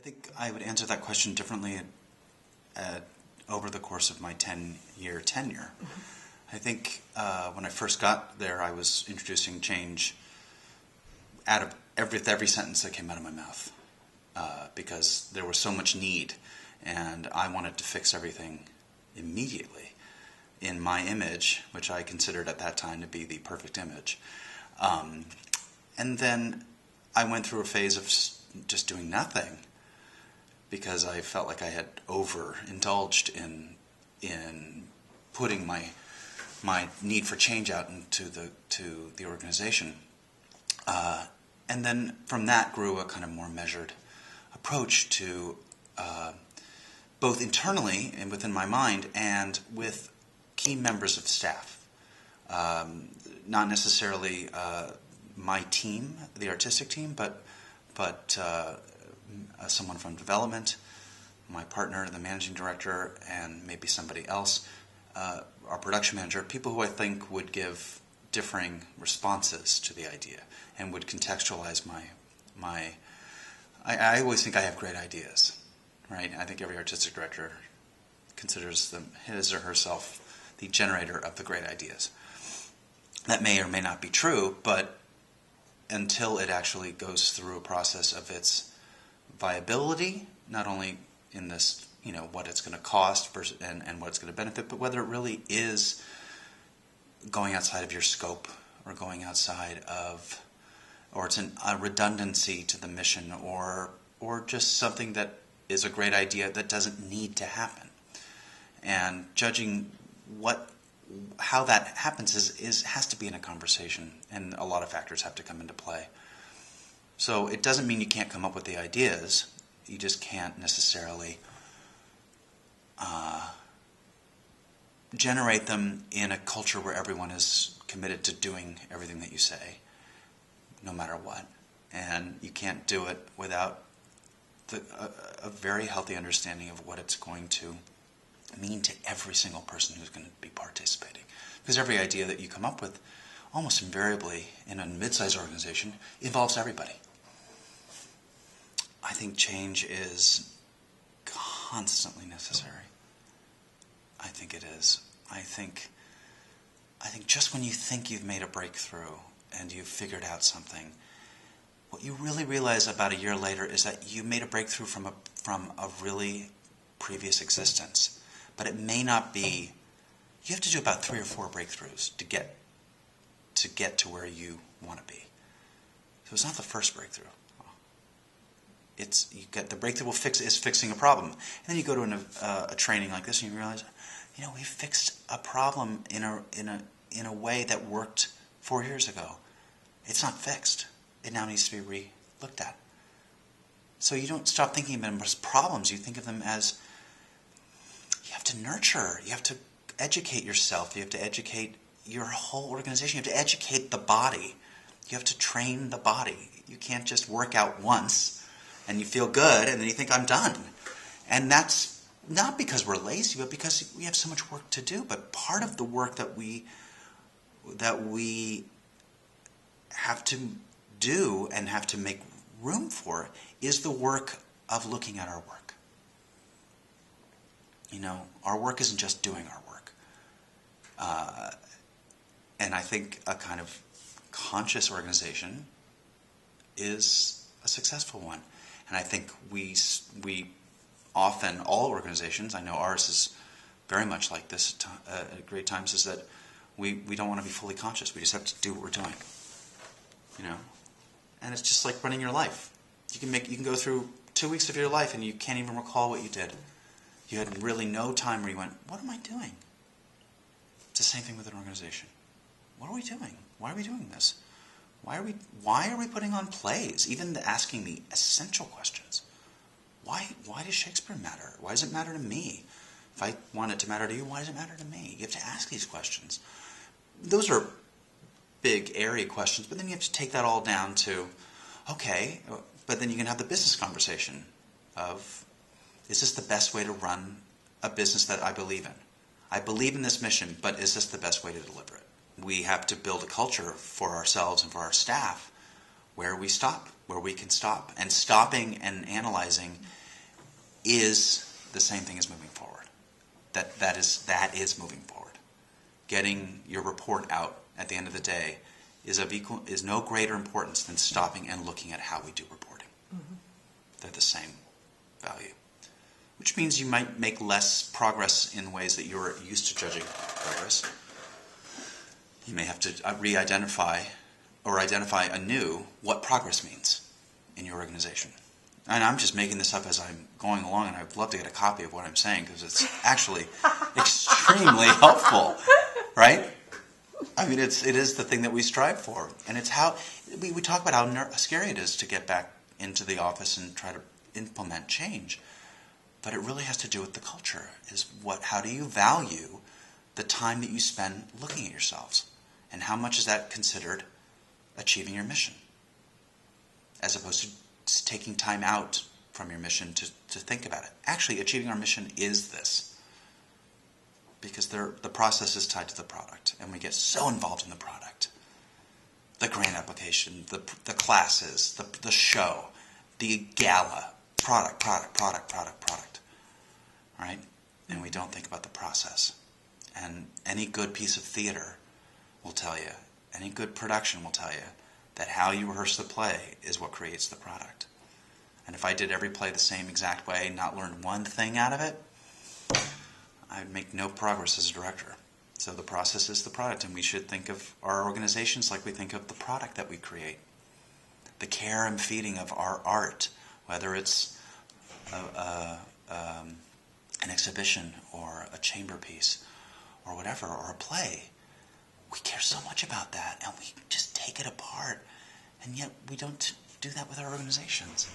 I think I would answer that question differently over the course of my 10-year tenure. I think when I first got there, I was introducing change out of every sentence that came out of my mouth because there was so much need, and I wanted to fix everything immediately in my image, which I considered at that time to be the perfect image. And then I went through a phase of just doing nothing because I felt like I had overindulged in putting my need for change out into the organization. And then from that grew a kind of more measured approach to both internally and within my mind and with key members of staff. Not necessarily my team, the artistic team, but someone from development, my partner, the managing director, and maybe somebody else, our production manager, people who I think would give differing responses to the idea and would contextualize my I always think I have great ideas, right? I think every artistic director considers his or herself the generator of the great ideas. That may or may not be true, but until it actually goes through a process of its viability, not only in this, what it's going to cost versus, and what it's going to benefit, but whether it really is going outside of your scope or going outside of, or it's a redundancy to the mission or just something that is a great idea that doesn't need to happen. And judging how that happens has to be in a conversation, and a lot of factors have to come into play. So it doesn't mean you can't come up with the ideas. You just can't necessarily generate them in a culture where everyone is committed to doing everything that you say, no matter what. And you can't do it without a very healthy understanding of what it's going to mean to every single person who's going to be participating. Because every idea that you come up with, almost invariably in a mid-sized organization, involves everybody. I think change is constantly necessary. I think it is. I think just when you think you've made a breakthrough and you've figured out something, what you really realize about a year later is that you made a breakthrough from a really previous existence. But it may not be. You have to do about 3 or 4 breakthroughs to get to where you want to be. So it's not the first breakthrough. The breakthrough is fixing a problem, and then you go to a training like this, and you realize, we fixed a problem in a way that worked 4 years ago. It's not fixed. It now needs to be re-looked at. So you don't stop thinking of them as problems. You think of them as you have to nurture. You have to educate yourself. You have to educate your whole organization. You have to educate the body. You have to train the body. You can't just work out once and you feel good and then you think, I'm done. And that's not because we're lazy, but because we have so much work to do. But part of the work that we have to do and have to make room for is the work of looking at our work. Our work isn't just doing our work. And I think a kind of conscious organization is a successful one. And I think we often, all organizations, I know ours is very much like this at great times, is that we don't want to be fully conscious. We just have to do what we're doing. And it's just like running your life. You can go through 2 weeks of your life and you can't even recall what you did. You had really no time where you went, what am I doing? It's the same thing with an organization. What are we doing? Why are we doing this? Why are we putting on plays? Even asking the essential questions. Why does Shakespeare matter? Why does it matter to me? If I want it to matter to you, why does it matter to me? You have to ask these questions. Those are big, airy questions, but then you have to take that all down to, okay, but then you can have the business conversation of, is this the best way to run a business that I believe in? I believe in this mission, but is this the best way to deliver it? We have to build a culture for ourselves and for our staff where we stop, where we can stop. And stopping and analyzing is the same thing as moving forward. That is moving forward. Getting your report out at the end of the day is no greater importance than stopping and looking at how we do reporting. Mm-hmm. They're the same value. Which means you might make less progress in ways that you're used to judging progress. You may have to re-identify or identify anew what progress means in your organization. And I'm just making this up as I'm going along, and I'd love to get a copy of what I'm saying because it's actually extremely helpful, right? I mean, it is the thing that we strive for, and it's how we talk about how scary it is to get back into the office and try to implement change. But it really has to do with the culture. How do you value the time that you spend looking at yourselves, and how much is that considered achieving your mission, as opposed to taking time out from your mission to think about it. Actually, achieving our mission is this, because the process is tied to the product, and we get so involved in the product, the grant application, the classes, the show, the gala, product, right? And we don't think about the process. And any good piece of theater will tell you, any good production will tell you, that how you rehearse the play is what creates the product. And if I did every play the same exact way, not learn one thing out of it, I'd make no progress as a director. So the process is the product, and we should think of our organizations like we think of the product that we create. The care and feeding of our art, whether it's an exhibition or a chamber piece or whatever, or a play. We care so much about that, and we just take it apart, and yet we don't do that with our organizations.